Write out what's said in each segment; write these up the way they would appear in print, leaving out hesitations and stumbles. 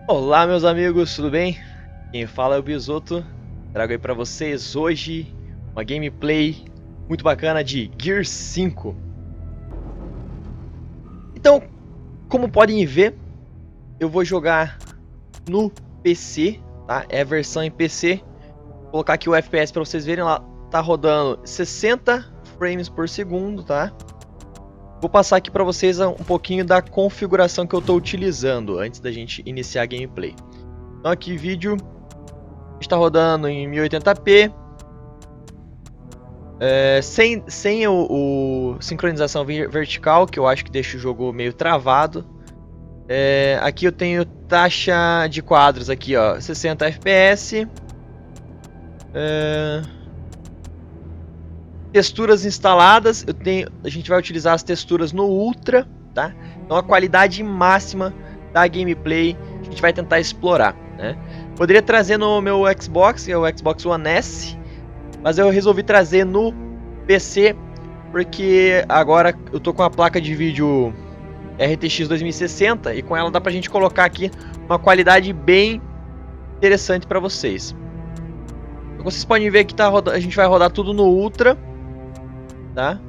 Olá meus amigos, tudo bem? Quem fala é o Bisoto. Trago aí pra vocês hoje uma gameplay muito bacana de Gears 5. Então, como podem ver, eu vou jogar no PC, tá? É a versão em PC. Vou colocar aqui o FPS pra vocês verem lá. Tá rodando 60 frames por segundo, tá? Vou passar aqui pra vocês um pouquinho da configuração que eu tô utilizando antes da gente iniciar a gameplay. Então aqui vídeo está rodando em 1080p, sem o sincronização vertical, que eu acho que deixa o jogo meio travado. Aqui eu tenho taxa de quadros aqui, ó, 60 fps. Texturas instaladas, a gente vai utilizar as texturas no Ultra, tá? Então a qualidade máxima da gameplay a gente vai tentar explorar, né? Poderia trazer no meu Xbox, que é o Xbox One S, mas eu resolvi trazer no PC, porque agora eu tô com a placa de vídeo RTX 2060 e com ela dá pra gente colocar aqui uma qualidade bem interessante para vocês. Como vocês podem ver que a gente vai rodar tudo no Ultra, tá?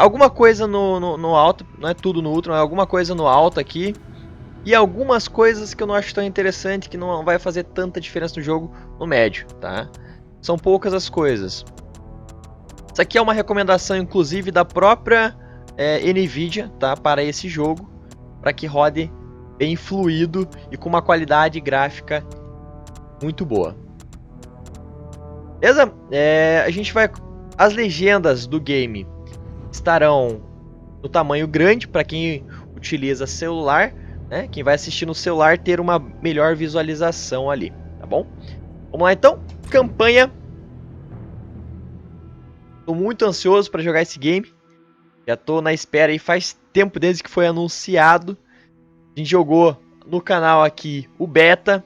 Alguma coisa no alto, não é tudo no Ultra, mas alguma coisa no alto aqui. E algumas coisas que eu não acho tão interessante, que não vai fazer tanta diferença no jogo, no médio, tá? São poucas as coisas. Isso aqui é uma recomendação, inclusive, da própria Nvidia, tá? Para esse jogo, para que rode bem fluido e com uma qualidade gráfica muito boa. Beleza? A gente vai... As legendas do game estarão no tamanho grande, para quem utiliza celular, né? Quem vai assistir no celular ter uma melhor visualização ali, tá bom? Vamos lá então, campanha. Tô muito ansioso para jogar esse game. Já tô na espera aí faz tempo desde que foi anunciado. A gente jogou no canal aqui o beta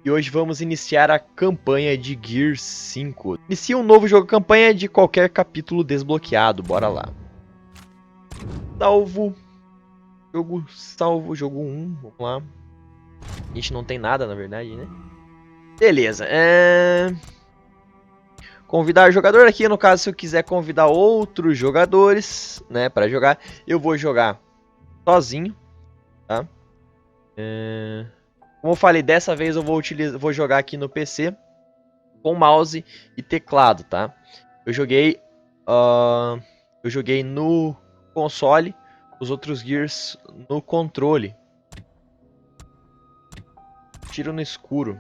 e hoje vamos iniciar a campanha de Gears 5. Inicia um novo jogo campanha de qualquer capítulo desbloqueado, bora lá. Salvo jogo 1, vamos lá. A gente não tem nada, na verdade, né? Beleza, convidar jogador aqui, no caso, se eu quiser convidar outros jogadores, né, para jogar, eu vou jogar sozinho, tá? Como eu falei, dessa vez eu vou jogar aqui no PC com mouse e teclado, tá? Eu joguei no console, os outros Gears no controle. Tiro no escuro.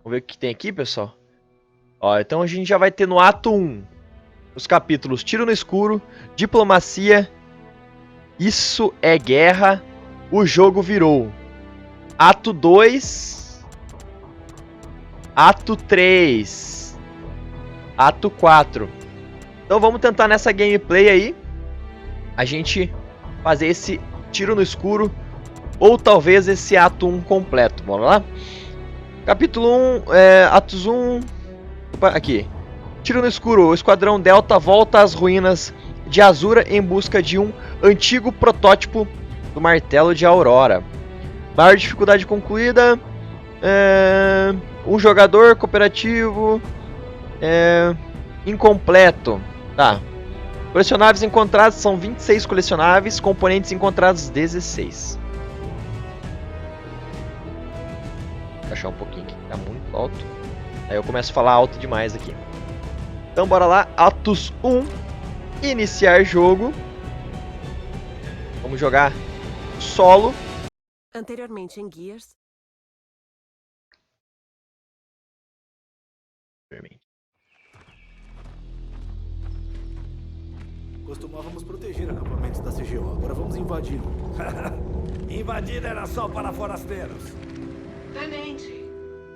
Vamos ver o que tem aqui, pessoal. Ó, então a gente já vai ter no ato 1 os capítulos Tiro no Escuro, Diplomacia, Isso é Guerra, O Jogo Virou. Ato 2, Ato 3, Ato 4. Então vamos tentar nessa gameplay aí a gente fazer esse Tiro no Escuro ou talvez esse ato 1 completo. Bora lá? Capítulo 1, Atos 1... Opa, aqui. Tiro no escuro. O Esquadrão Delta volta às ruínas de Azura em busca de um antigo protótipo do Martelo de Aurora. Maior dificuldade concluída. Um jogador cooperativo. Incompleto. Tá. Colecionáveis encontrados são 26 colecionáveis. Componentes encontrados 16. Vou baixar um pouquinho aqui, tá muito alto. Aí eu começo a falar alto demais aqui. Então bora lá, Atos 1, iniciar jogo. Vamos jogar solo. Anteriormente em Gears. Costumávamos proteger acampamentos da CGO, agora vamos invadir. Invadir era só para forasteiros. Tenente,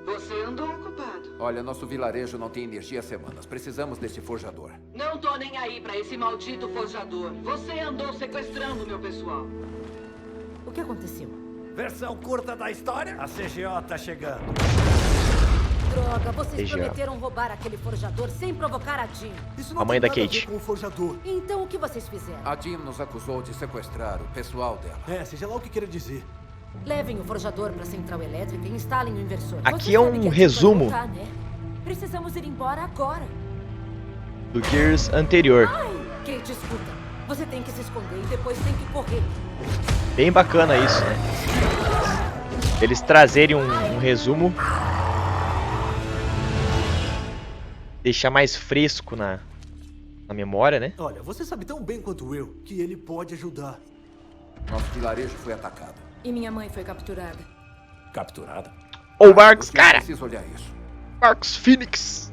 você andou ocupado. Olha, nosso vilarejo não tem energia há semanas. Precisamos desse forjador. Não tô nem aí pra esse maldito forjador. Você andou sequestrando meu pessoal. O que aconteceu? Versão curta da história? A CGO tá chegando. Droga, vocês CGO. prometeram roubar aquele forjador sem provocar a Jean. Isso não A mãe tem da nada a Kate. ver com o forjador. Então o que vocês fizeram? A Jean nos acusou de sequestrar o pessoal dela. Seja lá o que queira dizer. Levem o forjador para a central elétrica e instalem o inversor. Aqui Você é um sabe que a Jill resumo. vai voltar, né? Precisamos ir embora agora. Do Gears anterior. Kate, escuta. Você tem que se esconder e depois tem que correr. Bem bacana isso, né? Eles trazerem um resumo. Deixar mais fresco na memória, né? Olha, você sabe tão bem quanto eu que ele pode ajudar. Nosso vilarejo foi atacado. E minha mãe foi capturada. Capturada? Ô, Marcos, Você cara! precisa olhar isso. Marcos Phoenix!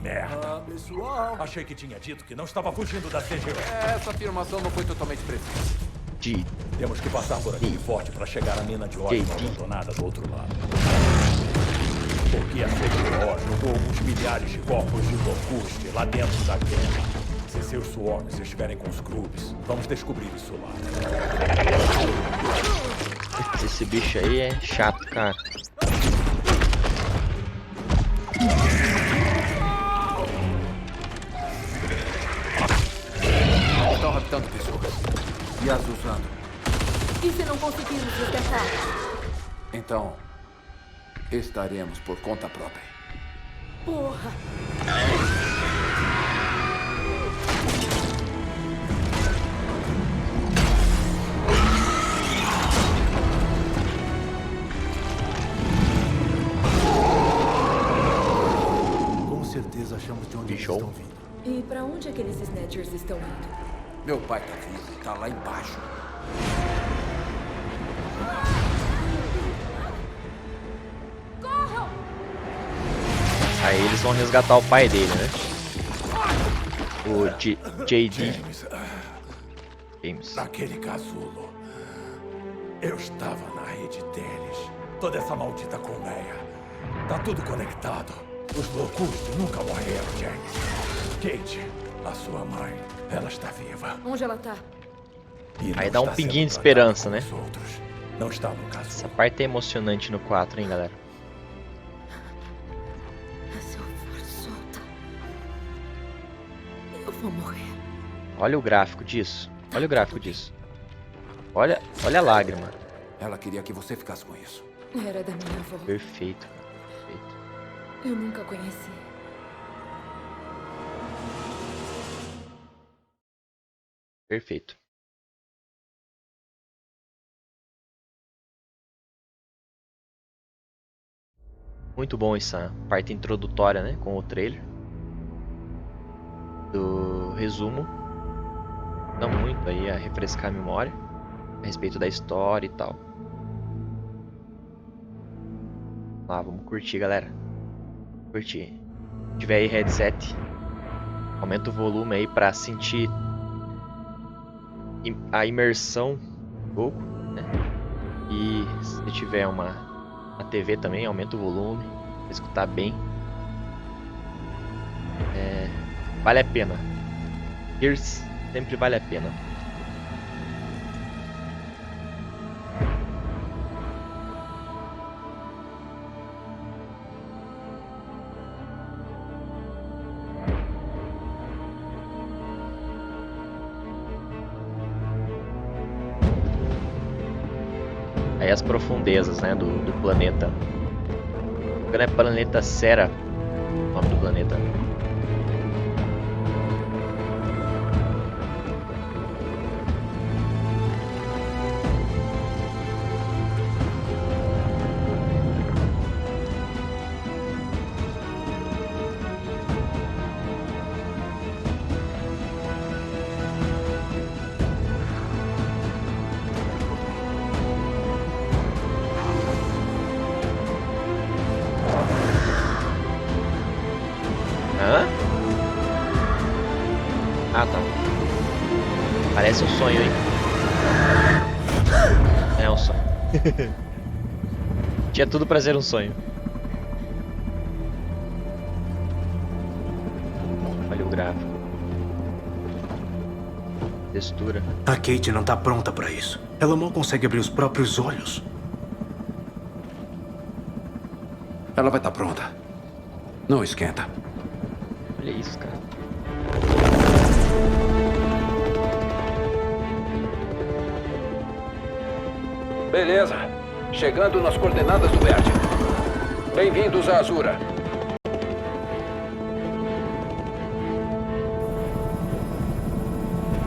Merda. Pessoal. Achei que tinha dito que não estava fugindo da CGO. Essa afirmação não foi totalmente precisa. De Temos que passar por aquele forte para chegar à mina de óleo JD. abandonada do outro lado. Porque a CGO jogou alguns milhares de corpos de Locuste lá dentro da guerra. Se seus swarms estiverem com os Grubs, vamos descobrir isso lá. Esse bicho aí é chato, cara. Estão raptando pessoas. E as usando. E se não conseguirmos resgatar? Então, estaremos por conta própria. Porra! Com certeza achamos de onde eles Bicho. estão vindo. E pra onde aqueles Snatchers estão indo? Meu pai tá vivo, tá lá embaixo. Aí eles vão resgatar o pai dele, né? O JD James. Naquele casulo, eu estava na rede deles. Toda essa maldita colmeia. Tá tudo conectado. Os Locuste nunca morreram, James. Kate, a sua mãe, ela está viva. Onde ela tá? E Aí não dá um está pinguinho sendo de esperança, tratada né? como os outros. Não está no Essa casulo. parte é emocionante no 4, hein, galera? Se eu for solta, eu vou morrer. Olha o gráfico disso. Olha o gráfico disso. Olha a lágrima. Ela queria que você ficasse com isso. Era da minha avó. Perfeito, cara. Perfeito. Eu nunca conheci. Perfeito. Muito bom essa parte introdutória, né? Com o trailer. Do resumo. Não muito aí a refrescar a memória. A respeito da história e tal. Lá, vamos curtir, galera. Curtir. Se tiver aí headset, aumenta o volume aí pra sentir a imersão um pouco, né? E se tiver uma TV também, aumenta o volume pra escutar bem. Vale a pena. Gears sempre vale a pena. Aí as profundezas, né, do planeta. Quando é planeta Sera, o nome do planeta. Hã? Ah, tá. Parece um sonho, hein? É um sonho. Tinha tudo pra ser um sonho. Olha o gráfico. Textura. A Kate não tá pronta pra isso. Ela mal consegue abrir os próprios olhos. Ela vai estar pronta. Não esquenta. Olha isso, cara. Beleza. Chegando nas coordenadas do vértice. Bem-vindos a Azura.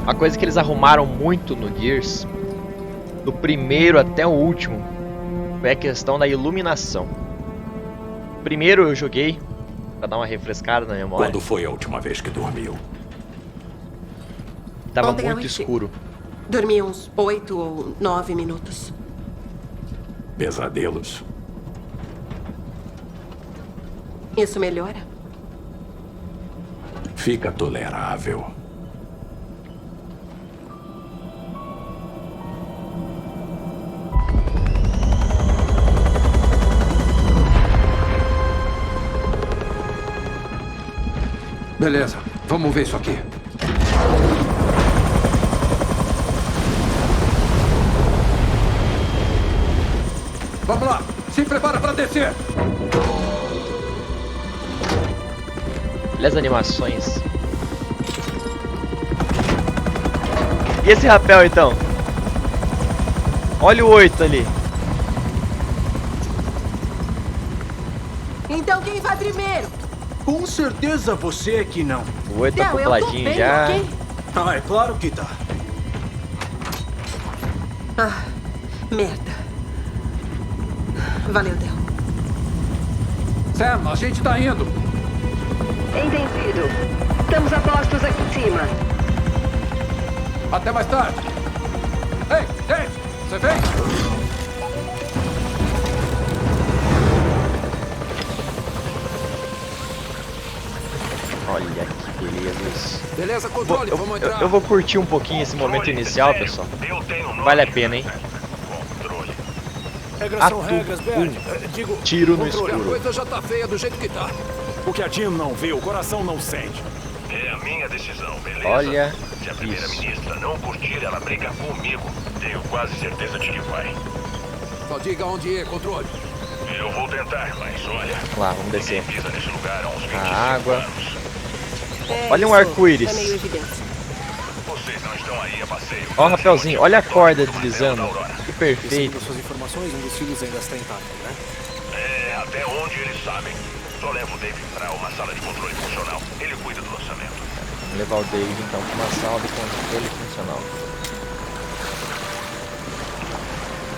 Uma coisa que eles arrumaram muito no Gears, do primeiro até o último, foi a questão da iluminação. Primeiro eu joguei, pra dar uma refrescada na memória. Quando foi a última vez que dormiu? Tava Ontem à muito noite. escuro. Dormi uns 8 ou 9 minutos. Pesadelos? Isso melhora? Fica tolerável. Beleza. Vamos ver isso aqui. Vamos lá. Se prepara para descer. Olha as animações. E esse rapel então? Olha o 8 ali. Então quem vai primeiro? Com certeza você é que não. O 8 tá Não, eu tô acopladinho bem, já. ok? Ah, é claro que tá. Ah, merda. Valeu, Del. Sam, a gente tá indo. Entendido. Estamos a postos aqui em cima. Até mais tarde. Ei, Dave, você vem? Olha que beleza. Beleza, controle, vamos entrar. Eu vou curtir um pouquinho esse momento inicial, pessoal. Vale a pena, hein? Regras são Ato regras, Bert. Digo, Tiro no controle. A escuro. coisa já tá feia do jeito que tá. O que a Jim não vê, o coração não sente. É a minha decisão, beleza? Olha Se a isso. primeira-ministra não curtir, ela briga comigo. Tenho quase certeza de que vai. Só diga onde ir, controle. Eu vou tentar, mas olha... Vamos lá, vamos descer. Ninguém pisa nesse lugar há uns 25 A água. anos. Olha um isso arco-íris. É meio evidente. Vocês não estão aí a passeio. Ó o rapelzinho, olha a corda deslizando. Que perfeito. Segundo suas informações, um dos filhos ainda está intacto, né? É, até onde eles sabem. Só levo o Dave para uma sala de controle funcional. Ele cuida do lançamento. Vamos levar o Dave então para uma sala de controle funcional.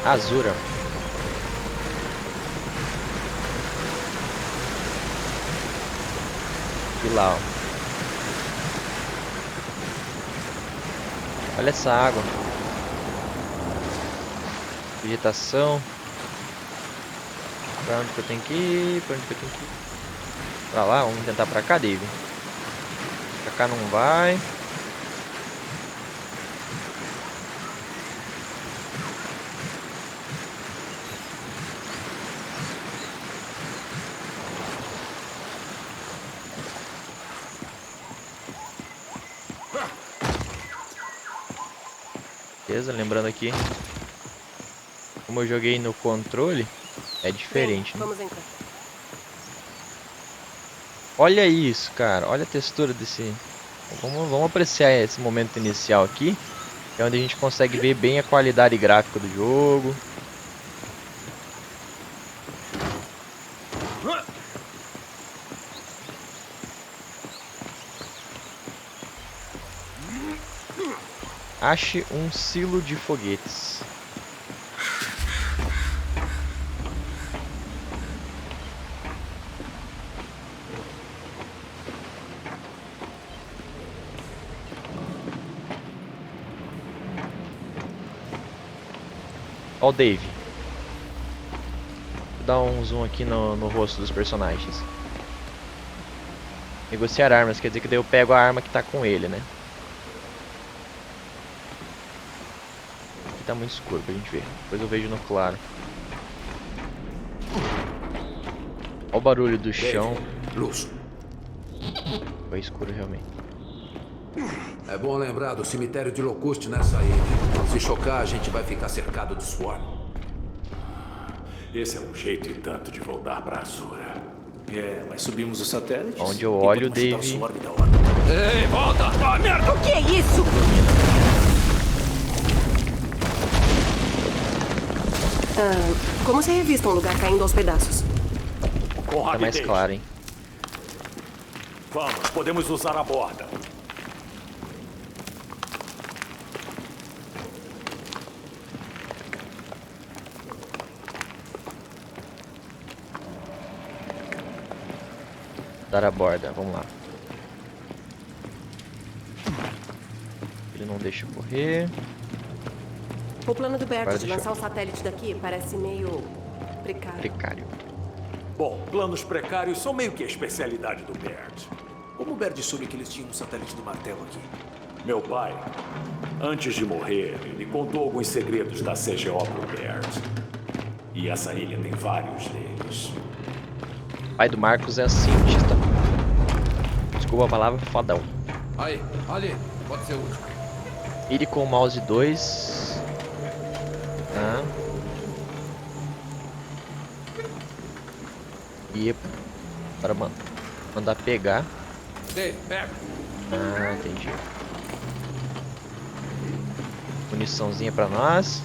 Azura. E lá, ó. Olha essa água. Vegetação. Pra onde que eu tenho que ir? Pra onde que eu tenho que ir? Pra lá, vamos tentar pra cá, Dave. Pra cá não vai. Beleza, lembrando aqui, como eu joguei no controle, é diferente, né? Vamos entrar. Olha isso, cara. Olha a textura desse... Vamos apreciar esse momento inicial aqui, que é onde a gente consegue ver bem a qualidade gráfica do jogo. Ache um silo de foguetes. Ó o Dave. Vou dar um zoom aqui no rosto dos personagens. Negociar armas, quer dizer que daí eu pego a arma que tá com ele, né? Aqui tá muito escuro pra gente ver. Depois eu vejo no claro. Ó o barulho do chão. Luz. Foi escuro realmente. É bom lembrar do cemitério de Locust nessa ilha. Se chocar, a gente vai ficar cercado de Swarm. Esse é um jeito e tanto de voltar pra Azura. É, mas subimos o satélite. Onde eu olho, Dave. Ei, volta! Ah, merda! O que é isso? Como se revista um lugar caindo aos pedaços? Com Tá mais rapidez. claro, hein? Vamos, podemos usar a borda. Dar a borda, vamos lá. Ele não deixa eu correr. O plano do Bert Agora de deixa lançar o satélite daqui parece meio precário. Precário. Bom, planos precários são meio que a especialidade do Bert. Como o Baird soube que eles tinham um satélite do martelo aqui? Meu pai, antes de morrer, ele contou alguns segredos da CGO pro Bert. E essa ilha tem vários deles. O pai do Marcos é cientista. Desculpa a palavra, fodão. Aí, ali. Pode ser útil. Ele com o mouse 2. Tá. E para mandar pegar. Dave, pega. Ah, entendi. Muniçãozinha pra nós.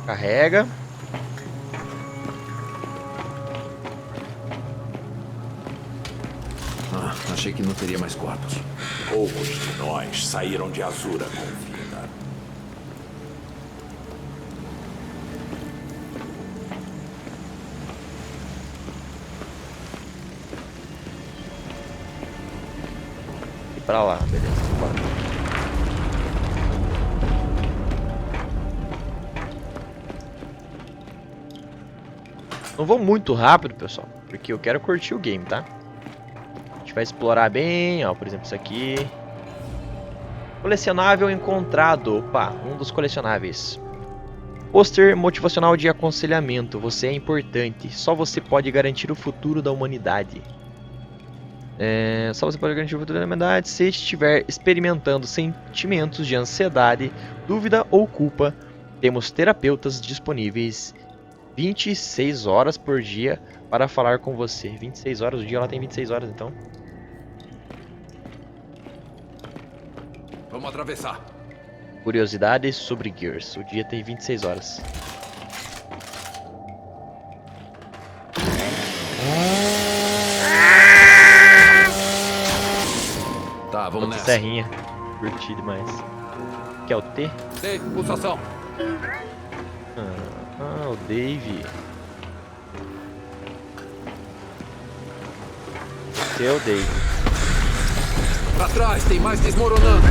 Carrega. Achei que não teria mais corpos. Poucos de nós saíram de Azura com vida. E pra lá, beleza. Bora. Não vou muito rápido, pessoal, porque eu quero curtir o game, tá? A gente vai explorar bem, ó, por exemplo, isso aqui. Colecionável encontrado. Opa, um dos colecionáveis. Pôster motivacional de aconselhamento. Você é importante. Só você pode garantir o futuro da humanidade. Só você pode garantir o futuro da humanidade se estiver experimentando sentimentos de ansiedade, dúvida ou culpa. Temos terapeutas disponíveis 26 horas por dia para falar com você. 26 horas, o dia ela tem 26 horas, então. Vamos atravessar. Curiosidades sobre Gears. O dia tem 26 horas. Tá, vamos Outra nessa. serrinha. Curti demais. Que é o T? Dave, pulsação. Ah, o Dave. Esse é o Dave. Pra trás, tem mais desmoronando.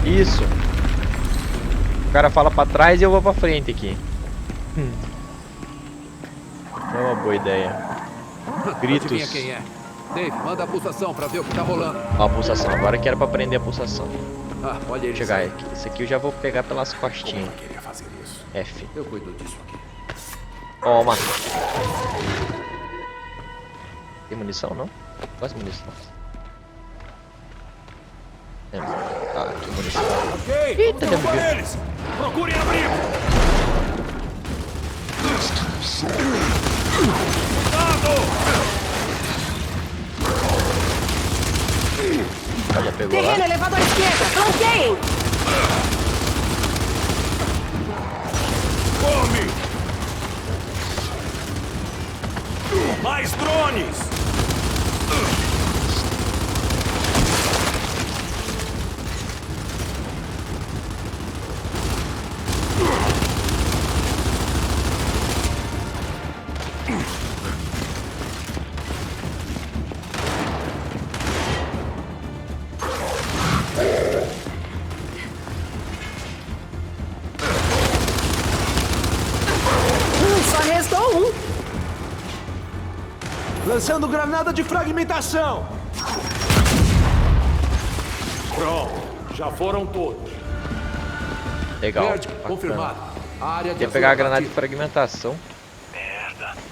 Isso. O cara fala pra trás e eu vou pra frente aqui. Não é uma boa ideia. Gritos. Adivinha quem é? Dave, manda a pulsação pra ver o que tá rolando. Ó, a pulsação. Agora que era pra prender a pulsação. Ah, olha ele. Chegar aqui. Esse aqui eu já vou pegar pelas costinhas. Eu queria fazer isso. F. Eu cuido disso aqui. Toma. Tem munição, não? Quase munição. Ah, que munição. Ok, Eita, vamos derrubar deu eles! Procurem abrigo! Já pegou lá. Terreno, elevador à esquerda. Flanqueiem! Come! Mais drones! Só restou um. Lançando granada de fragmentação! Pronto, já foram todos. Legal. Verde, bacana. confirmado. A área de Ia pegar a Azura granada de ativa. Merda. fragmentação.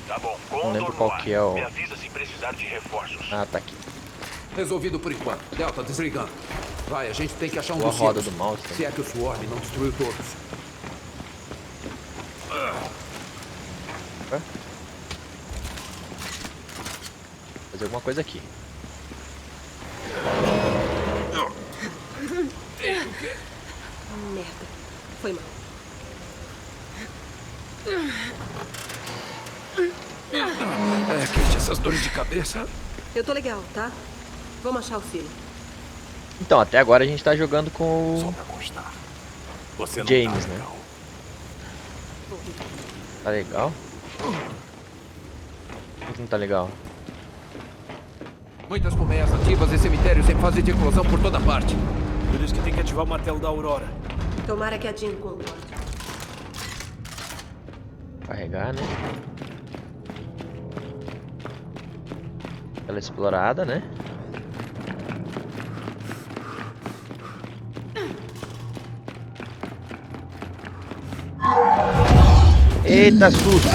Tá bom, Não lembro Condor qual no ar. que é o... Me avisa se precisar de reforços. Ah, tá aqui. Resolvido por enquanto. Delta, desligando. Vai, a gente tem que achar um Boa dos roda silos. do mouse Se também. é que o Swarm não destruiu todos. Fazer alguma coisa aqui. quê? Merda. Foi mal. Kate, essas dores de cabeça. Eu tô legal, tá? Vamos achar o silo. Então, até agora a gente tá jogando com Só o pra constar. Você não James, tá né? legal. Tá legal? Por que não tá legal? Muitas colmeias ativas e cemitérios em fase de eclosão por toda parte. Por isso que tem que ativar o martelo da Aurora. Tomara que a Jean concorde. Carregar, né? Aquela explorada, né? Eita, susto!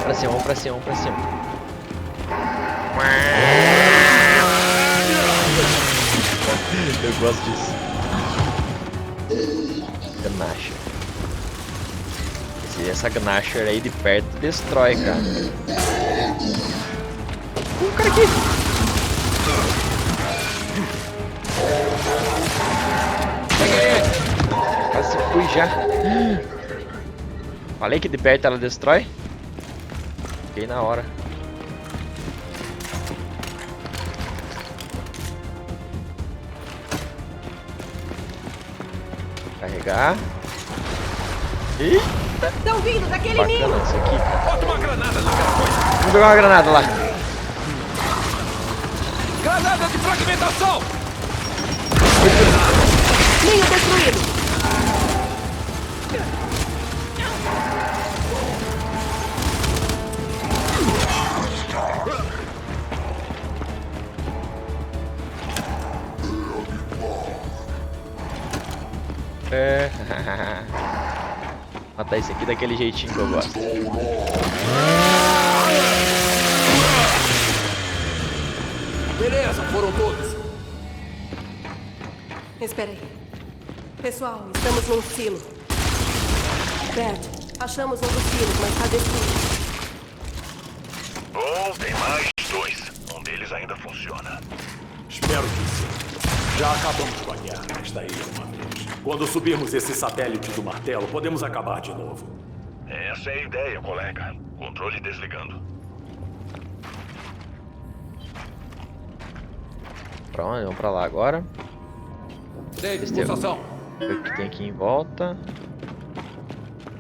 Pra cima, vamos pra cima, vamos pra cima. Eu gosto disso. Gnasher. Essa Gnasher aí de perto destrói, cara. Cara aqui! Quase fui já. Falei que de perto ela destrói. Fiquei na hora. Carregar. Eita! Estão vindo daquele Bacana ninho! isso aqui, cara. Bota uma granada naquela coisa. Vamos jogar uma granada lá. Granada de fragmentação! Ninho destruído! É. Matar esse aqui daquele jeitinho que eu gosto. Beleza, foram todos. Espera aí. Pessoal, estamos num silo. Bert, achamos um dos silos, mas tá destruído. Bom, tem mais 2. Um deles ainda funciona. Espero que sim. Já acabamos com a guerra nesta ilha uma vez. Quando subirmos esse satélite do martelo, podemos acabar de novo. Essa é a ideia, colega. Controle desligando. Pronto, vamos pra lá agora. David, pulsação. Ver o que tem aqui em volta.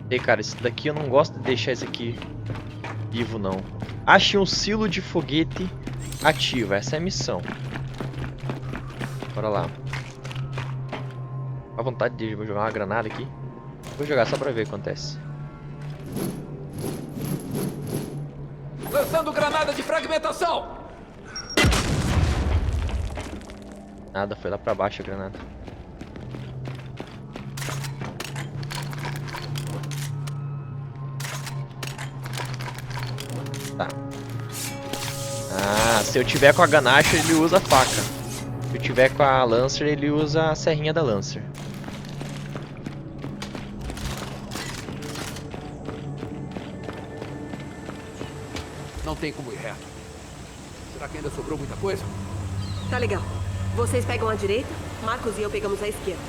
E cara, esse daqui eu não gosto de deixar esse aqui vivo não. Ache um silo de foguete ativo. Essa é a missão. Bora lá. À vontade de vou jogar uma granada aqui. Vou jogar só pra ver o que acontece. Lançando granada de fragmentação. Nada, foi lá pra baixo a granada. Tá. Ah, se eu tiver com a Gnasher, ele usa a faca. Se eu tiver com a Lancer, ele usa a serrinha da Lancer. Não tem como ir reto. Será que ainda sobrou muita coisa? Tá legal. Vocês pegam a direita, Marcos e eu pegamos a esquerda.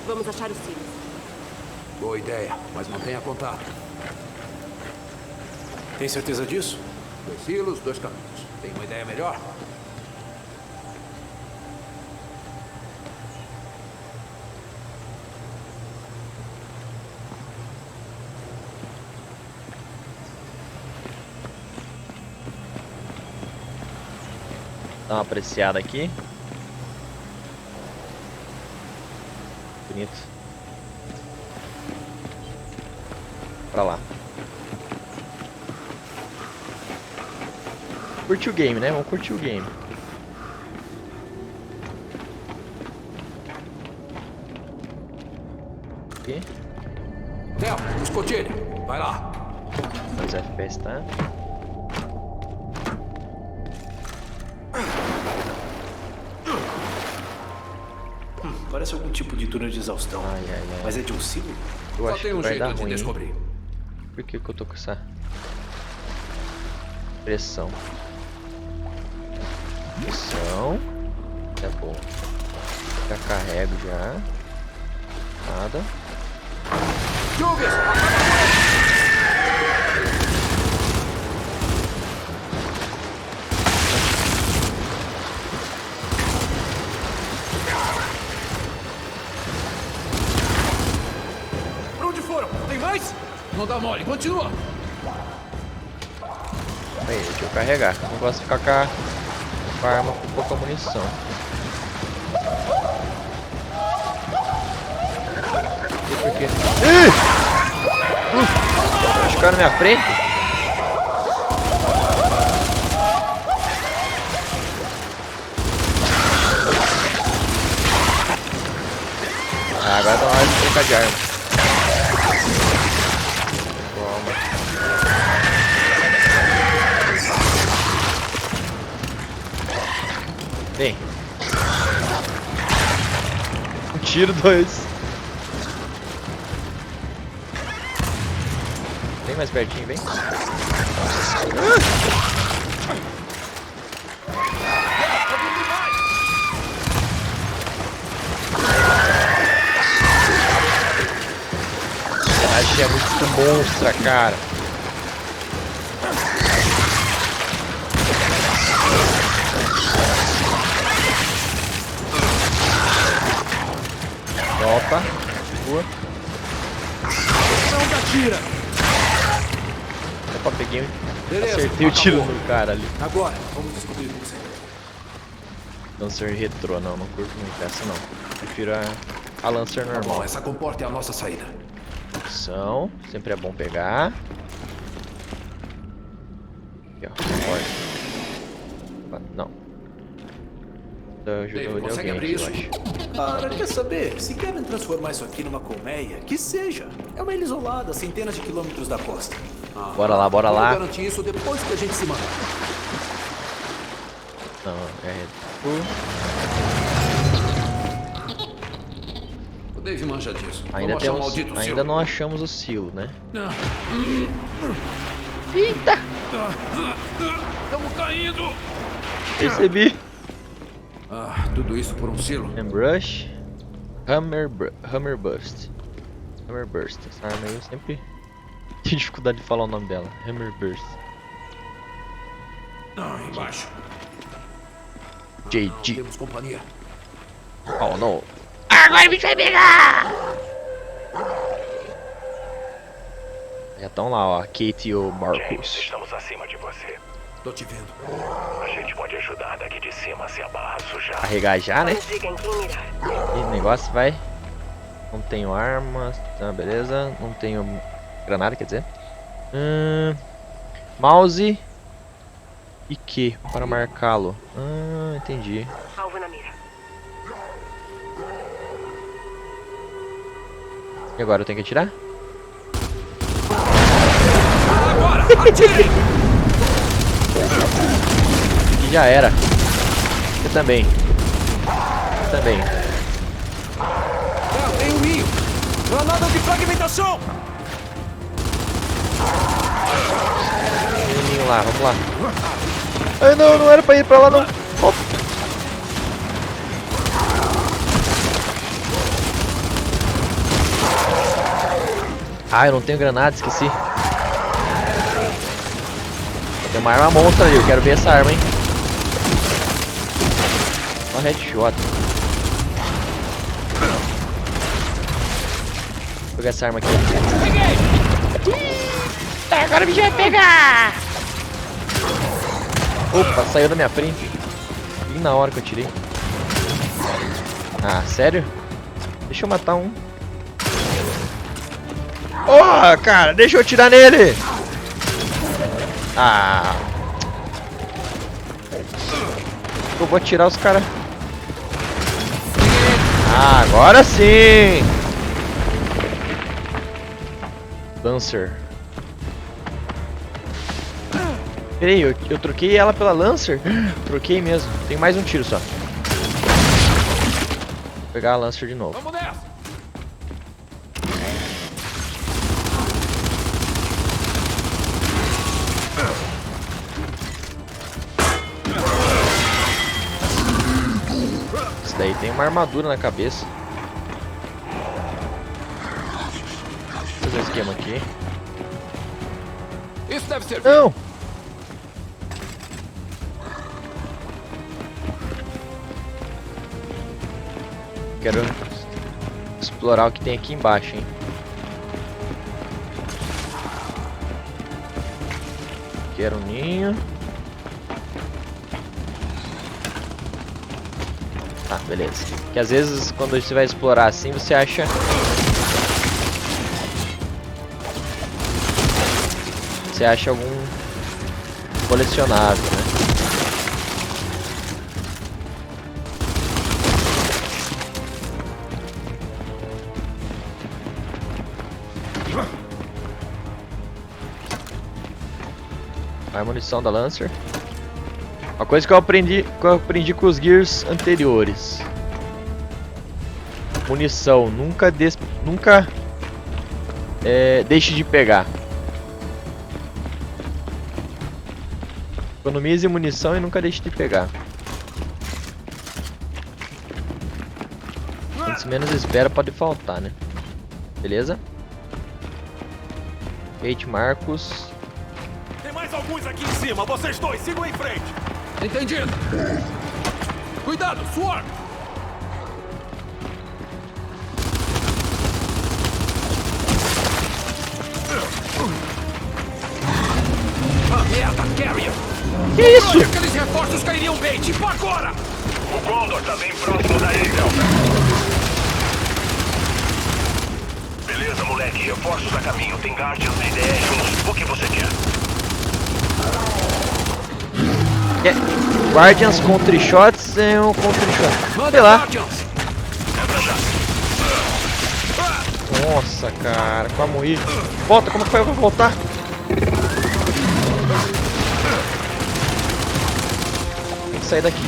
Vamos achar os silos. Boa ideia, mas mantenha contato. Tem certeza disso? 2 silos, 2 caminhos. Tem uma ideia melhor? Dá uma apreciada aqui. Bonito. Pra lá. Curtir o game, né? Vamos curtir o game. Aqui. Theo, escotilha. Vai lá. 2 FPS, tá? Parece algum tipo de túnel de exaustão. Ai, ai, ai. Mas é de um silo? Eu Só acho tem que um vai jeito dar de ruim. descobrir. Por que que eu tô com essa Pressão. Pressão. É bom. Já carrego já. Nada. Pra onde foram? Tem mais? Não dá mole, continua. Aí, deixa eu carregar. Não gosto de ficar com a arma com pouca munição. E por quê? Acho que ficar na minha frente. Ah, agora tá na hora de trocar de arma. Toma. Vem. Um tiro, dois. Vem mais pertinho, vem. Achei é muito monstra, cara. Opa, boa. Não dá tira. Opa, peguei. Beleza, Acertei o tiro acabou. no cara ali. Agora, vamos descobrir o que você Lancer retrô, não curto muito essa não. Prefiro a Lancer Bom, normal. essa comporta é a nossa saída. Opção, sempre é bom pegar. Aqui, ó. Olha. Não. Ajudou de consegue alguém abrir aqui, eu isso? acho. Cara, quer saber? Se querem transformar isso aqui numa colmeia, que seja. É uma ilha isolada, centenas de quilômetros da costa. Bora lá, bora Vou lá. garantir isso depois que a gente se mandar. Não, é O Dave manja disso. ainda Vamos achar o temos, maldito ainda silo. não achamos o silo, né? Estamos caindo! Percebi. Ah, tudo isso por um silo? Brush. Hammerburst. Hammerburst. Essa arma aí eu sempre tenho dificuldade de falar o nome dela. Hammerburst. Embaixo. JG. Temos companhia. Oh, não. Agora o bicho vai pegar! Já estão lá, ó. Kate e o Marcus. Estamos acima de você. Tô te vendo. A gente pode ajudar daqui de cima se a barra sujar. Carregar já, né? Diga em quem mirar. E o negócio vai. Não tenho armas. Tá, beleza. Não tenho granada, quer dizer. Mouse. E Q para marcá-lo. Entendi. Alvo na mira. E agora eu tenho que atirar? Agora! Atire! E já era. Eu também. Também. Tem um rio! Granada de fragmentação! Menino lá, vamos lá. Ai não, não era pra ir pra lá não. Opa. Ah, eu não tenho granada, esqueci. Tem uma arma monstra ali, eu quero ver essa arma, hein. Só headshot. Vou pegar essa arma aqui. Tá, agora o bicho vai pegar! Opa, saiu da minha frente. Bem na hora que eu tirei. Ah, sério? Deixa eu matar um. Oh, cara, deixa eu atirar nele! Ah. Eu vou atirar os caras. Ah, agora sim! Lancer. Peraí, eu troquei ela pela Lancer? Troquei mesmo. Tem mais um tiro só. Vou pegar a Lancer de novo. Vamos nessa! daí tem uma armadura na cabeça. Vou fazer um esquema aqui. Isso deve ser. Não! Quero explorar o que tem aqui embaixo, hein? Quero um ninho. Tá, beleza. Que às vezes quando você vai explorar assim, você acha... Você acha algum colecionável, né? A munição da Lancer. Uma coisa que eu aprendi com os Gears anteriores. Munição, nunca deixe de pegar. Economize munição e nunca deixe de pegar. Quanto menos espera, pode faltar, né? Beleza? Kate, Marcos. Tem mais alguns aqui em cima. Vocês dois, sigam em frente. Entendido. Cuidado, Swarm. Ah, merda, Carrier. Que isso? Aqueles reforços cairiam bem, tipo agora. O Condor tá bem próximo daí, Delta. Beleza, moleque. Reforços a caminho. Tem Guardians e DR. O que você quer? Guardians com trichotes é um com trichotes. Sei lá. Nossa, cara, quase morri. Volta, como que foi? Eu vou voltar. Tem que sair daqui.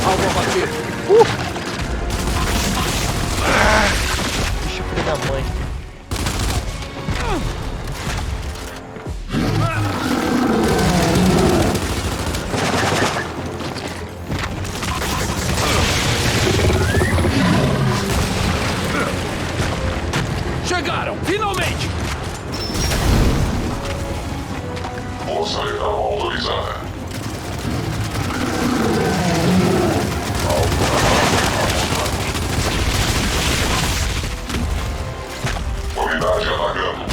Algo a bater. Deixa eu filho da mãe. Chegaram, finalmente! Força letal autorizada. Unidade atacando.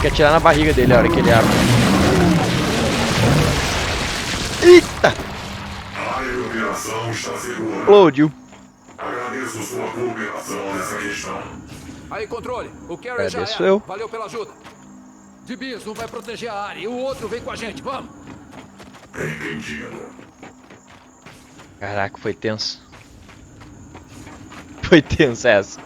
Quer atirar na barriga dele a hora que ele abre. Eita! A iluminação está segura. Explodiu. Agradeço sua cooperação nessa questão. Aí, controle. O Carrier já Agradeço era. eu. Valeu pela ajuda. Dibis, um vai proteger a área e o outro vem com a gente. Vamos. Entendido. Caraca, foi tenso. Foi tenso essa.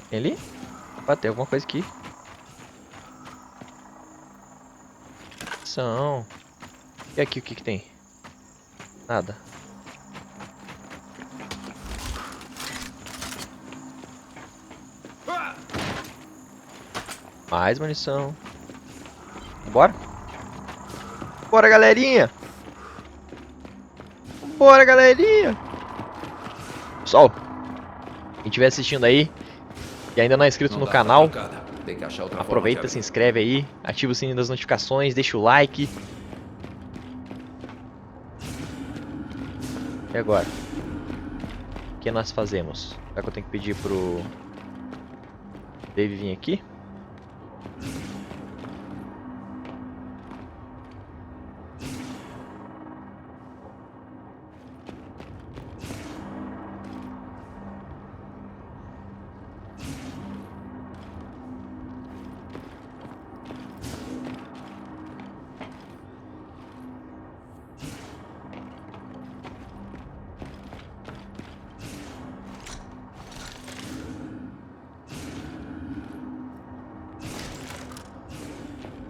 Tem ali? Tem alguma coisa aqui. São. E aqui o que que tem? Nada. Mais munição. Bora? Bora, galerinha! Bora, galerinha! Pessoal, quem estiver assistindo aí e ainda não é inscrito Não no dá canal, pra trocada. Tem que achar outra aproveita, forma de se inscreve aí, ativa o sininho das notificações, deixa o like. E agora? O que nós fazemos? Será que eu tenho que pedir pro Dave vir aqui?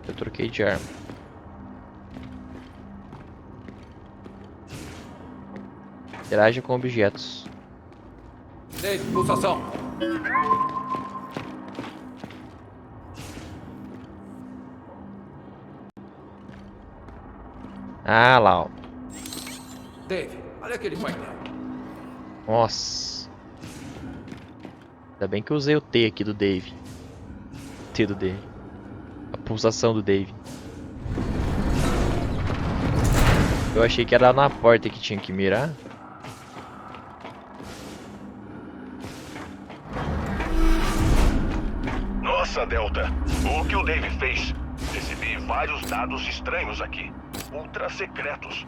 Eu troquei de arma. Interage com objetos. Dave, pulsação. Ah, lá, ó. Dave, olha aquele painel. Nossa. Ainda bem que eu usei o T aqui do Dave. T do Dave. A pulsação do Dave. Eu achei que era na porta que tinha que mirar. Nossa, Delta. O que o Dave fez? Recebi vários dados estranhos aqui. Ultra secretos.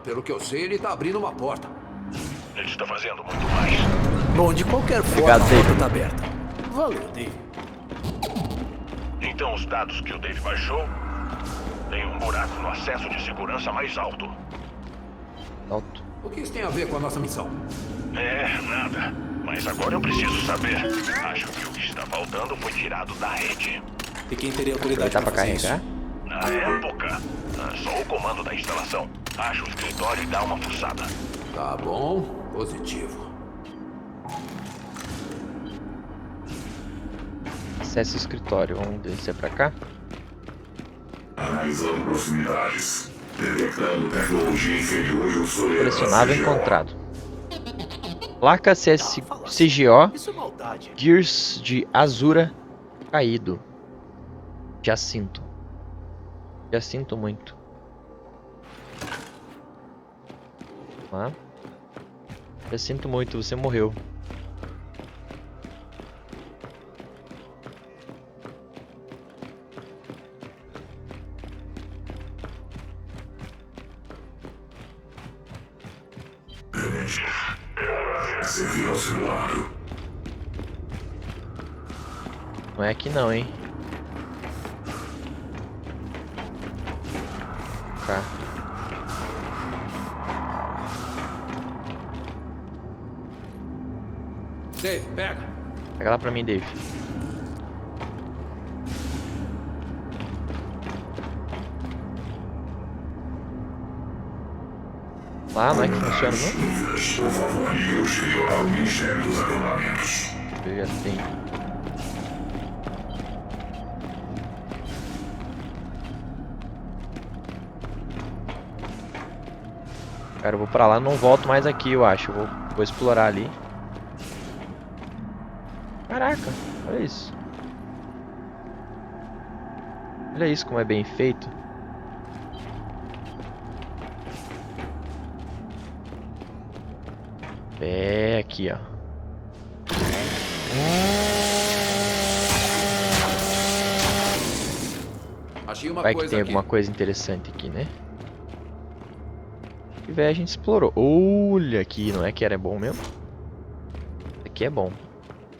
Pelo que eu sei, ele tá abrindo uma porta. Ele está fazendo muito mais. Bom, de qualquer forma, Obrigado, a Dave. porta tá aberta. Valeu, Dave. Então os dados que o Dave baixou tem um buraco no acesso de segurança mais alto. Alto. O que isso tem a ver com a nossa missão? Nada. Mas agora eu preciso saber. Acho que o que está faltando foi tirado da rede. E quem teria autoridade Aproveitar pra fazer isso? carregar. Na época, só o comando da instalação. Acha o escritório e dá uma fuçada. Tá bom, positivo. Acesse o escritório. Vamos descer pra cá. Analisando proximidades. Detectando tecnologia inferior e obsoleta. Colecionável encontrado. Placa CGO Isso é maldade. Gears de Azura caído. Já sinto muito. Já sinto muito, você morreu. Você viu o simulado? Não é aqui não, hein? Tá. Dave, pega. Pega lá pra mim, Dave. Lá, não é que funciona, não? Por favor, ligue o exterior ao Ministério dos Acampamentos. Eu já tenho. Cara, eu vou pra lá, não volto mais aqui, eu acho. Eu vou explorar ali. Caraca, olha isso. Olha isso como é bem feito. É, aqui, ó. Achei uma Vai que coisa tem aqui. alguma coisa interessante aqui, né? Se tiver, a gente explorou. Olha aqui, não é que era bom mesmo? Isso aqui é bom.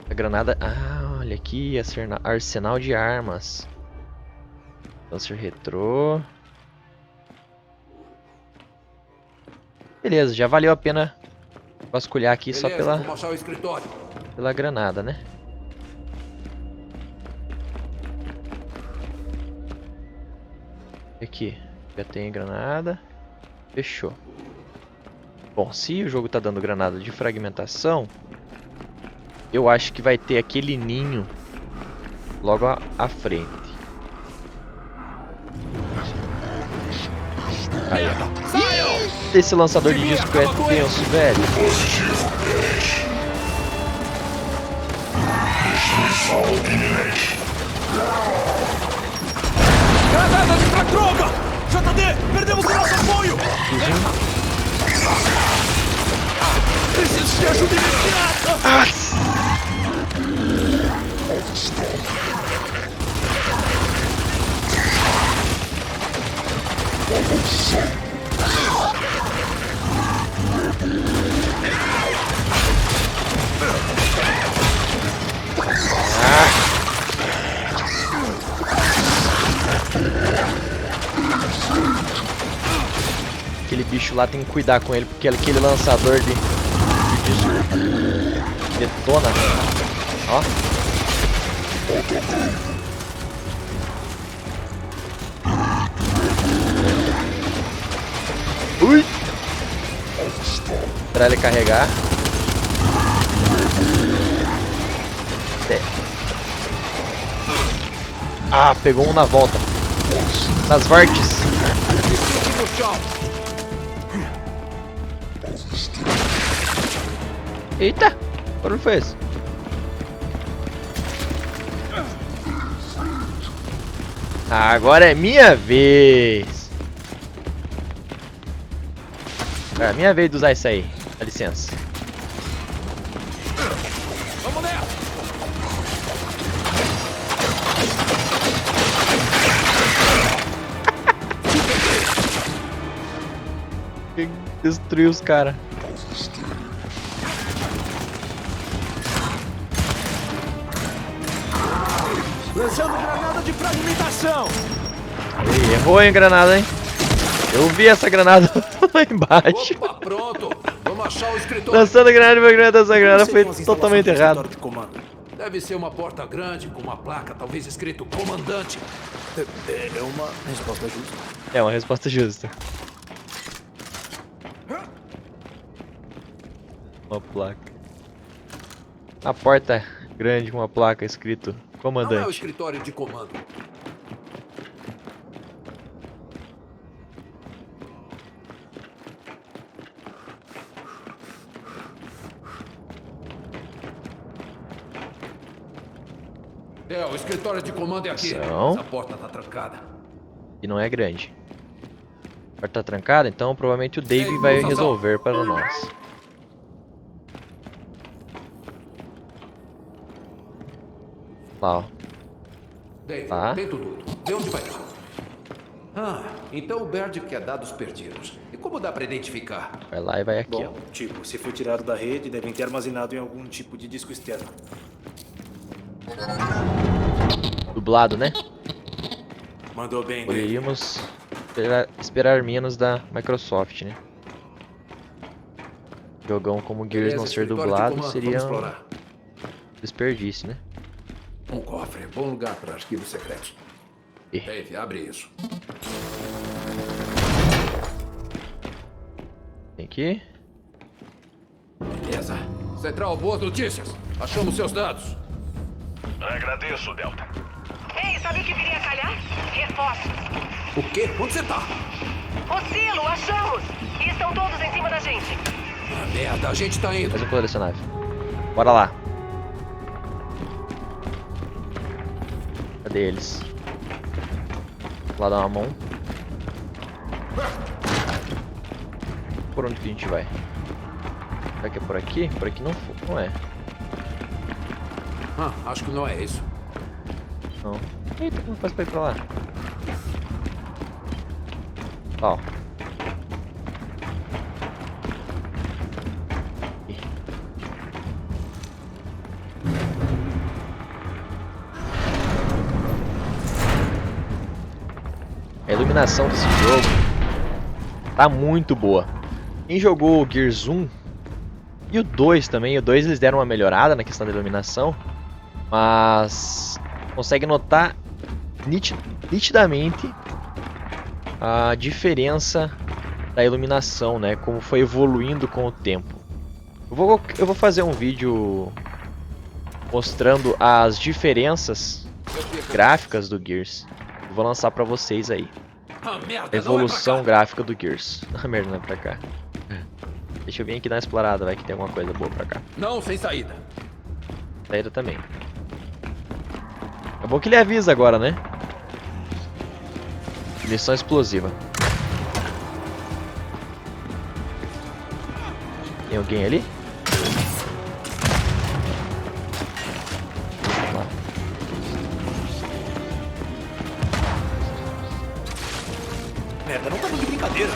A granada... Ah, olha aqui, arsenal de armas. Lancer retrô. Beleza, já valeu a pena vasculhar aqui. Beleza, Só vamos achar o escritório. pela granada, né? Aqui, já tem granada. Fechou. Bom, se o jogo tá dando granada de fragmentação, eu acho que vai ter aquele ninho logo à frente. Aí, ó. Esse lançador de disco é tenso, velho. Granada de droga! JD, perdemos o nosso apoio! Preciso de ajuda imediata! Aquele bicho lá tem que cuidar com ele, porque aquele lançador de disco detona. Ó. Ui! Pra ele carregar. Ah, pegou um na volta. Nas vórtices. chão. Eita! Qual foi esse? Agora é minha vez. É minha vez de usar isso aí. Dá licença. Vamos nessa. Destruiu os caras. Lançando granada de fragmentação. Errou, hein, granada, hein? Eu vi essa granada lá embaixo. Opa, pronto. Vamos achar o escritório. Lançando a granada e a granada dessa granada foi Como seriam as totalmente instalações do errado. escritório de comando? Deve ser uma porta grande com uma placa, talvez escrito comandante. É uma resposta justa. É uma resposta justa. Uma placa. A porta grande com uma placa escrito Não é o comandante. escritório de comando. É, o escritório de comando é aqui. Então. Essa porta tá trancada. E não é grande. A porta tá trancada, então provavelmente o Dave vai resolver para nós. Lá, ó. Dave, Tá. tem tudo. De onde vai dar? Ah, então o Baird quer dados perdidos. E como dá pra identificar? Vai lá e vai aqui, Bom, tipo, se foi tirado da rede, devem ter armazenado em algum tipo de disco externo. ó. Dublado, né? Mandou bem, Dave. Poderíamos esperar menos da Microsoft, né? Jogão como Gears Beleza, não ser escritório de dublado comando, seria vamos um explorar. desperdício, né? Um cofre, bom lugar para arquivos secretos. Ih. Dave, abre isso. Tem aqui. Beleza. Central, boas notícias. Achamos seus dados. Agradeço, Delta. Ei, sabe o que viria a calhar? Reforços. O quê? Onde você tá? O silo, achamos! E estão todos em cima da gente. Ah, merda, a gente tá indo. Mais um pulo dessa nave. Bora lá. Cadê eles? Vou lá dar uma mão. Por onde que a gente vai? Será que é por aqui? Por aqui não, não é. Ah, acho que não é isso. Não. Eita, como faz pra ir pra lá? Ó. Ih. A iluminação desse jogo tá muito boa. Quem jogou o Gears 1 e o 2 também, o 2 eles deram uma melhorada na questão da iluminação, mas consegue notar nitidamente a diferença da iluminação, né? Como foi evoluindo com o tempo. Eu vou fazer um vídeo mostrando as diferenças gráficas do Gears. Eu vou lançar pra vocês aí. Ah, merda, A evolução gráfica do Gears. A merda, não é pra cá. Deixa eu vir aqui dar uma explorada, vai que tem alguma coisa boa pra cá. Não, sem saída. Saída também. É bom que ele avisa agora, né? Missão explosiva. Tem alguém ali? Lá. Merda, não tá de brincadeira.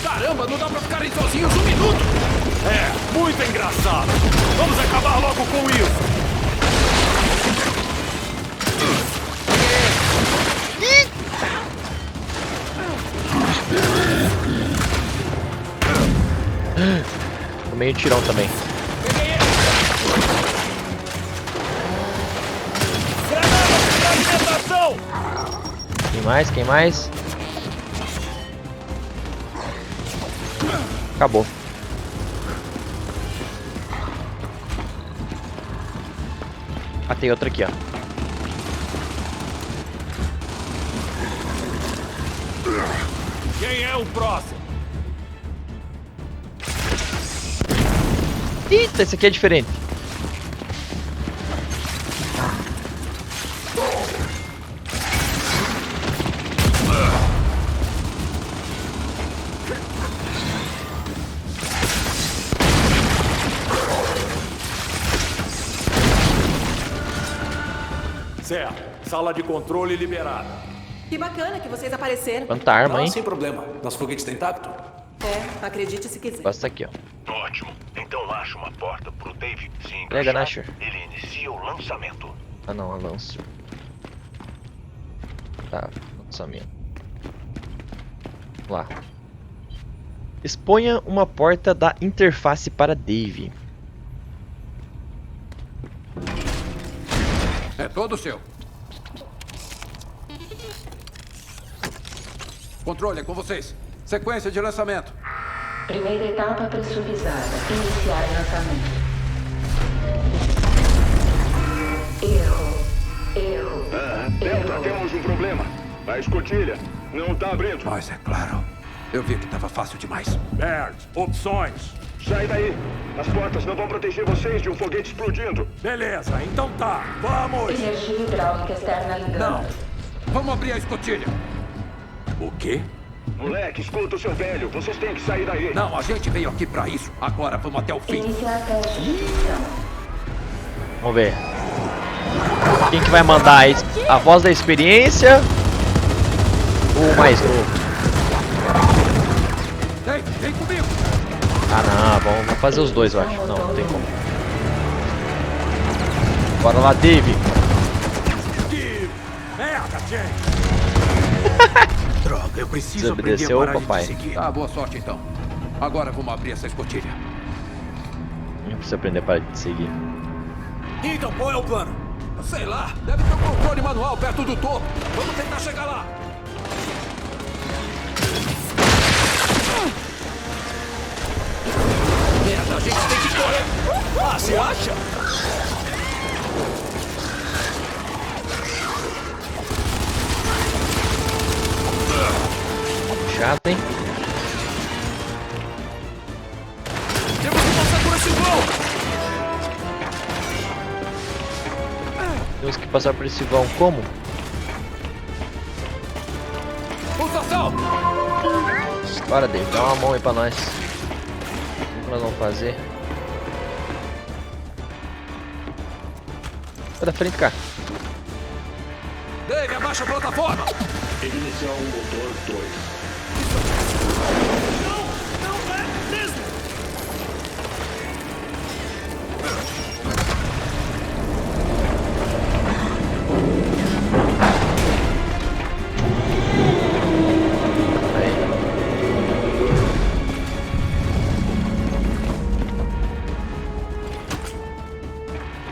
Caramba, não dá pra ficarem sozinhos um minuto. É, muito engraçado. Vamos acabar logo com isso. Tomei um tirão também. Quem mais? Quem mais? Acabou. Ah, tem outra aqui, ó. Quem é o próximo? Eita, esse aqui é diferente. Certo. Sala de controle liberada. Que bacana que vocês apareceram. Quanta arma, Não, hein? sem problema. Nosso foguete tem intacto? É, acredite se quiser. Basta aqui, ó. Ótimo. Então acha uma porta pro Dave se Pega, encaixar. Nasher. Ele inicia o lançamento. Ah não, avanço. Tá, lançamento. Lá. Exponha uma porta da interface para Dave. É todo seu. Controle, é com vocês. Sequência de lançamento. Primeira etapa pressurizada. Iniciar lançamento. Erro. Delta, temos um problema. A escotilha não tá abrindo. Mas é claro. Eu vi que estava fácil demais. Baird, opções. Sai daí. As portas não vão proteger vocês de um foguete explodindo. Beleza, então tá. Vamos! Energia hidráulica externa ligando. Não. Vamos abrir a escotilha. O quê? Moleque, escuta o seu velho. Vocês têm que sair daí. Não, a gente veio aqui pra isso. Agora vamos até o fim. Iniciar teste de missão. Vamos ver. Quem que vai mandar a voz da experiência? O mais novo. Ei, vem comigo. Ah não, vamos fazer os dois, eu acho. Não, não tem como. Bora lá, Dave. Que merda, gente! Droga, eu preciso aprender a Desobedeceu, parar de papai. te seguir. Tá, boa sorte então. Agora vamos abrir essa escotilha. Não precisa aprender para de seguir. Então, qual é o plano? Sei lá, deve ter um controle manual perto do topo. Vamos tentar chegar lá. Merda, a gente tem que correr. Ah, você acha? Chato, hein? Temos que passar por esse vão. Temos que passar por esse vão como? Pulsação! Bora, Dave, dá uma mão aí pra nós. O que nós vamos fazer? Vai da frente, cá. Dave, abaixa a plataforma! Ignição motor 2. Não é mesmo.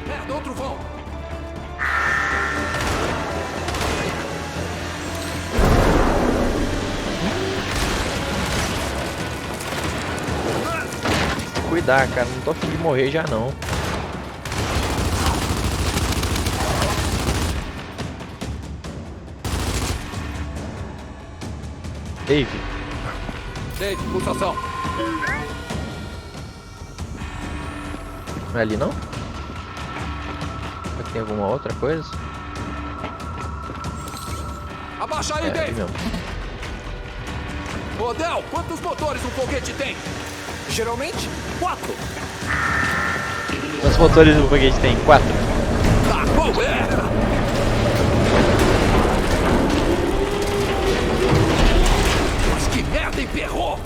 Merda, outro vão! Cuidar, cara, não tô afim de morrer já não. Dave, Dave, pulsação! não é ali não? Será que tem alguma outra coisa? Abaixa aí, É ali Dave! mesmo. Ô, Del, quantos motores um foguete tem? Geralmente, 4. Quantos motores o foguete tem? 4? Tá, qual é? Mas que merda, emperrou!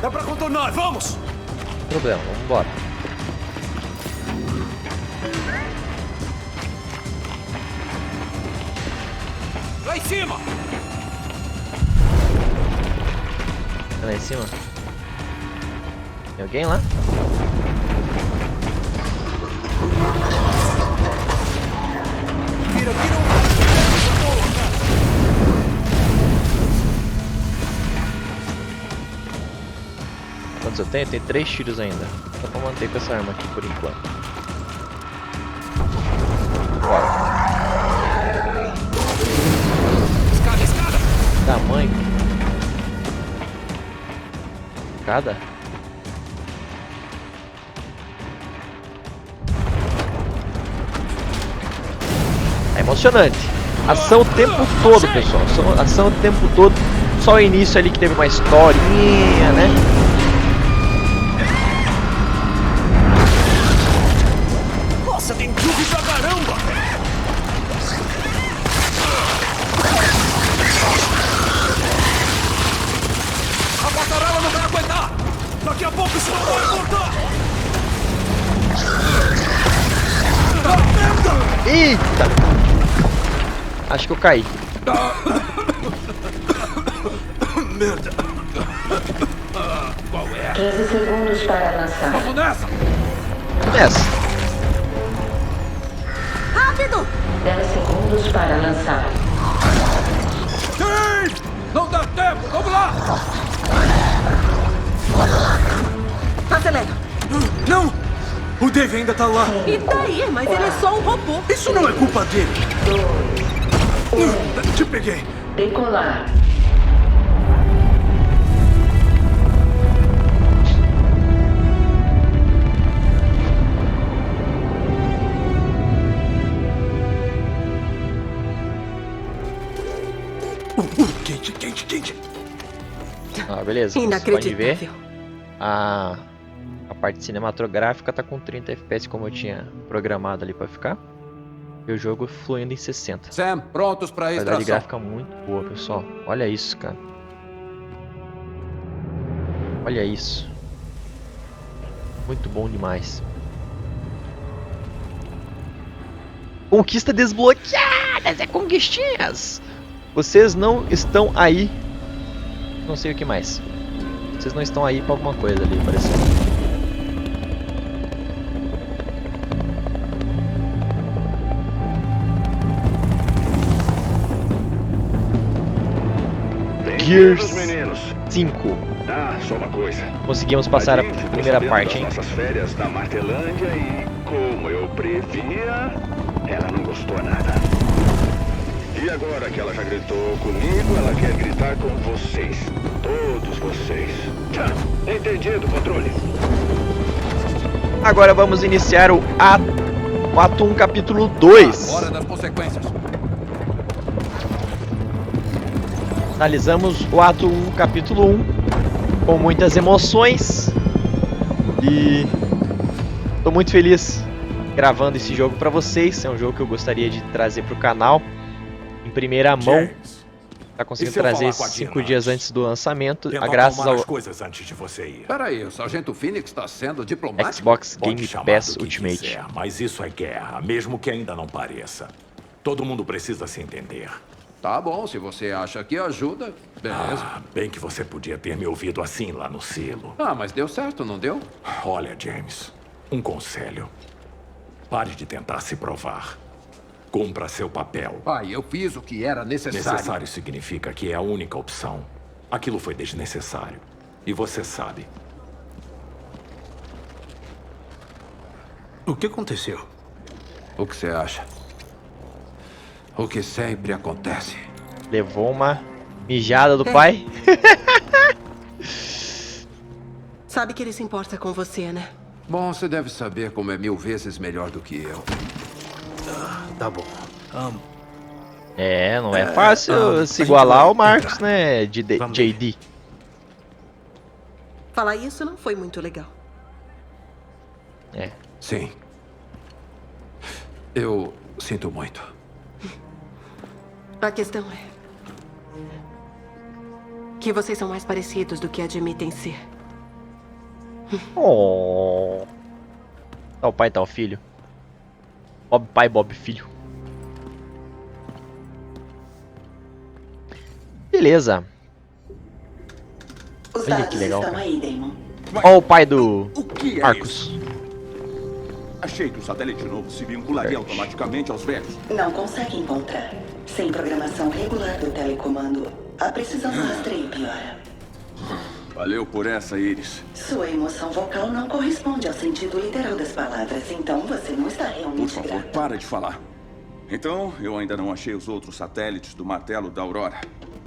Dá pra contornar, vamos! Não tem problema, vamos embora. Lá em cima! Tá lá em cima? Tem alguém lá? Vira. Quantos eu tenho? Tem 3 tiros ainda. Dá pra manter com essa arma aqui por enquanto. Bora. Escada! Tamanho. entrada? É emocionante. Ação o tempo todo, pessoal. Ação o tempo todo. Só o início ali que teve uma historinha, né? Nossa, tem truque pra caramba! A passarela não vai aguentar! Daqui a pouco isso não vai voltar! Eita! Acho que eu caí. Merda! Qual é? 15 segundos para lançar. Vamos nessa! Nessa. Rápido! 10 segundos para lançar. Sim! Não dá tempo! Vamos lá! Acelera! Não! O Dave ainda tá lá! E daí? Mas ele é só um robô. Isso não é culpa dele! 2, 1. Te peguei! Decolar. Quente. Ah, beleza. Você pode ver. Inacreditável. A parte cinematográfica tá com 30 FPS como eu tinha programado ali pra ficar. E o jogo fluindo em 60. Sam, prontos para A qualidade extração. gráfica muito boa, pessoal. Olha isso, cara. Olha isso. Muito bom demais. Conquista desbloqueada! É conquistinhas! Vocês não estão aí. Não sei o que mais. Vocês não estão aí pra alguma coisa ali, parecendo. Gears 5. Ah, só uma coisa. Conseguimos passar a primeira parte, hein? Nossas férias na Martelândia e, como eu previa, ela não gostou nada. E agora que ela já gritou comigo, ela quer gritar com vocês. Todos vocês. Entendido, controle? Agora vamos iniciar o ato 1, capítulo 2. Hora das consequências. Analisamos o ato 1, capítulo 1, com muitas emoções. E tô muito feliz gravando esse jogo pra vocês. É um jogo que eu gostaria de trazer pro canal em primeira mão. James, Tá conseguindo e se eu trazer falar com a 5 Dina dias antes? antes do lançamento, Tenta graças acalmar ao as coisas antes de você ir. Peraí, o Sargento Phoenix está sendo diplomático? Xbox Pode Game chamar Pass do que Ultimate. quiser, mas isso é guerra, mesmo que ainda não pareça. Todo mundo precisa se entender. Tá bom, se você acha que ajuda, beleza. Ah, bem que você podia ter me ouvido assim lá no silo. Ah, mas deu certo, não deu? Olha, James, um conselho. Pare de tentar se provar. Cumpra seu papel. Pai, eu fiz o que era necessário. Necessário significa que é a única opção. Aquilo foi desnecessário. E você sabe. O que aconteceu? O que você acha? O que sempre acontece. Levou uma mijada do pai. Sabe que ele se importa com você, né? Bom, você deve saber como é 1000 vezes melhor do que eu. Tá bom. É, não é fácil se igualar ao Marcos, né? Vamos JD. Falar isso não foi muito legal. É. Sim. Eu sinto muito. A questão é que vocês são mais parecidos do que admitem ser. Oh. Tá o pai, tá o filho. Bob pai, Bob filho. Beleza. Os Olha dados que legal, estão cara. aí, Damon. Ó o pai do O que é Marcos. isso? Achei que o satélite novo se vincularia automaticamente aos velhos. Não consegue encontrar. Sem programação regular do telecomando, a precisão do rastreio piora. Valeu por essa, Iris. Sua emoção vocal não corresponde ao sentido literal das palavras, então você não está Por realmente favor, grato. para de falar. Então, eu ainda não achei os outros satélites do martelo da Aurora.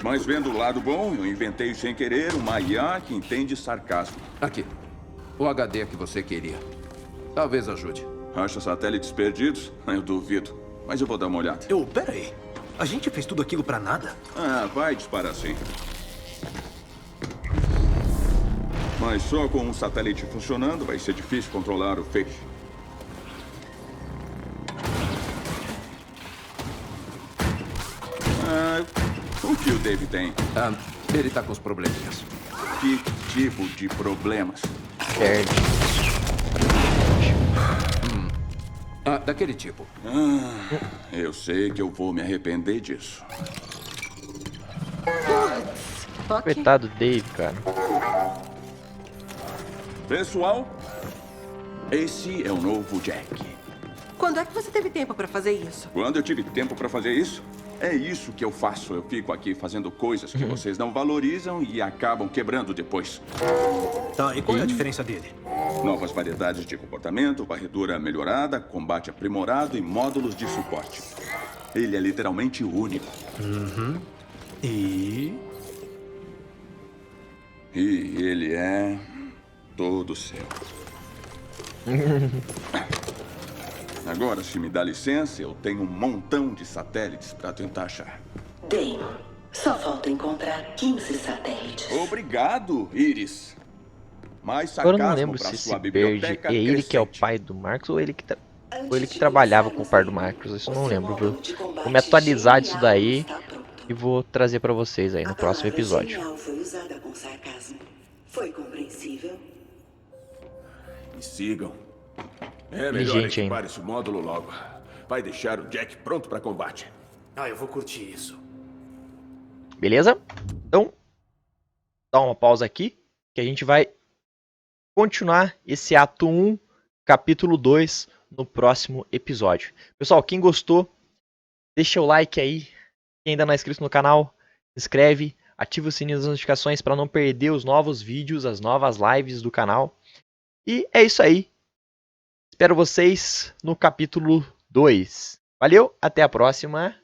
Mas vendo o lado bom, eu inventei sem querer uma IA que entende sarcasmo. Aqui. O HD que você queria. Talvez ajude. Acha satélites perdidos? Eu duvido. Mas eu vou dar uma olhada. Pera aí. A gente fez tudo aquilo pra nada? Ah, vai disparar sim. Mas só com um satélite funcionando vai ser difícil controlar o feixe. O que o Dave tem? Ele tá com os probleminhas. Que tipo de problemas? Daquele tipo. Eu sei que eu vou me arrepender disso. Coitado do Dave, cara. Pessoal, esse é o novo Jack. Quando é que você teve tempo pra fazer isso? Quando eu tive tempo pra fazer isso? É isso que eu faço. Eu fico aqui fazendo coisas que vocês não valorizam e acabam quebrando depois. Tá, e qual é a diferença dele? Novas variedades de comportamento, varredura melhorada, combate aprimorado e módulos de suporte. Ele é literalmente único. E ele é todo seu. Agora, se me dá licença, eu tenho um montão de satélites para tentar achar. Damon, só falta encontrar 15 satélites. Obrigado, Iris. Mais Agora eu não sarcasmo lembro para se sua esse Bird biblioteca é ele que é o crescente. pai do Marcos ou ele que trabalhava com o pai do Marcos. Isso eu não lembro, viu? Vou me atualizar disso daí e vou trazer pra vocês aí no próximo episódio. Genial foi usada com sarcasmo. Foi compreensível? Me sigam. É melhor Inteligente equipar ainda. esse módulo logo. Vai deixar o Jack pronto para combate. eu vou curtir isso. Beleza? Então, dá uma pausa aqui, que a gente vai continuar esse ato 1, capítulo 2, no próximo episódio. Pessoal, quem gostou, deixa o like aí. Quem ainda não é inscrito no canal, se inscreve, ativa o sininho das notificações para não perder os novos vídeos, as novas lives do canal. E é isso aí. Espero vocês no capítulo 2. Valeu, até a próxima.